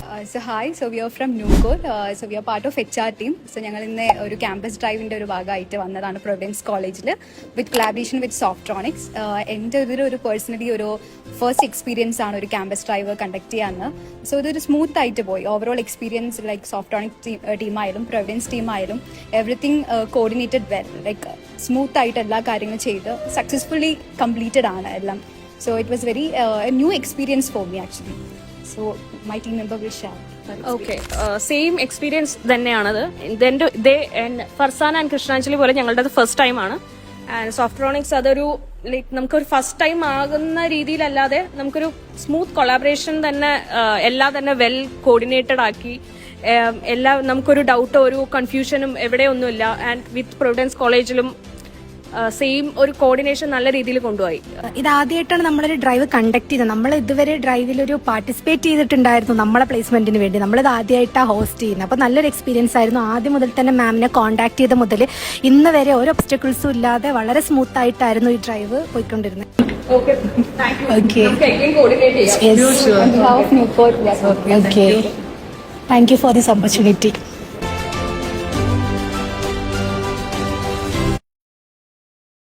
So hi, so we are from Nucor. So we are part of HR team. So ഞങ്ങൾ ഇന്ന് ഒരു campus ഡ്രൈവിൻ്റെ ഒരു ഭാഗമായിട്ട് വന്നതാണ് പ്രൊവിഡൻസ് കോളേജിൽ വിത്ത് കൊളാബറേഷൻ വിത്ത് സോഫ്ട്രോണിക്സ്. എൻ്റെ ഒരു പേഴ്സണലി ഒരു ഫസ്റ്റ് എക്സ്പീരിയൻസ് ആണ് ഒരു ക്യാമ്പസ് ഡ്രൈവ് കണ്ടക്ട് ചെയ്യാമെന്ന്. സോ ഇതൊരു സ്മൂത്ത് ആയിട്ട് പോയി. ഓവറോൾ എക്സ്പീരിയൻസ് ലൈക്ക് സോഫ്ട്രോണിക് ടീമായാലും പ്രൊവിഡൻസ് ടീമായാലും everything coordinated well, like smooth ആയിട്ട് എല്ലാ കാര്യങ്ങളും ചെയ്ത് സക്സസ്ഫുള്ളി കംപ്ലീറ്റഡ് ആണ് എല്ലാം. So it was very a new experience for me actually. So my team member will share. Okay, same experience തന്നെയാണത്. Farsana and Krishnanjali പോലെ ഞങ്ങളുടെ ഫസ്റ്റ് ടൈം ആണ്. ആൻഡ് സോഫ്ട്രോണിക്സ് അതൊരു ലൈക്ക് നമുക്കൊരു ഫസ്റ്റ് ടൈം ആകുന്ന രീതിയിലല്ലാതെ നമുക്കൊരു സ്മൂത്ത് കൊളാബറേഷൻ തന്നെ, എല്ലാം തന്നെ വെൽ കോർഡിനേറ്റഡ് ആക്കി, എല്ലാം നമുക്കൊരു ഡൗട്ടോ ഒരു കൺഫ്യൂഷനും എവിടെയൊന്നുമില്ല. ആൻഡ് വിത്ത് പ്രൊവിഡൻസ് കോളേജിലും സെയിം ഒരു കോർഡിനേഷൻ നല്ല രീതിയിൽ കൊണ്ടുപോയി. ഇതാദ്യമായിട്ടാണ് നമ്മളൊരു ഡ്രൈവ് കണ്ടക്ട് ചെയ്തത്. നമ്മൾ ഇതുവരെ ഡ്രൈവിലൊരു പാർട്ടിസിപ്പേറ്റ് ചെയ്തിട്ടുണ്ടായിരുന്നു നമ്മളെ പ്ലേസ്മെന്റിന് വേണ്ടി. നമ്മളിത് ആദ്യമായിട്ടാണ് ഹോസ്റ്റ് ചെയ്യുന്നത്. അപ്പോൾ നല്ലൊരു എക്സ്പീരിയൻസ് ആയിരുന്നു. ആദ്യം മുതൽ തന്നെ മാമിനെ കോൺടാക്ട് ചെയ്ത മുതൽ ഇന്ന് വരെ ഒരു ഒബ്സ്റ്റക്കിൾസും ഇല്ലാതെ വളരെ സ്മൂത്ത് ആയിട്ടായിരുന്നു ഈ ഡ്രൈവ് പോയിക്കൊണ്ടിരുന്നത്. On behalf of Nucor, yes. Thank you for this opportunity.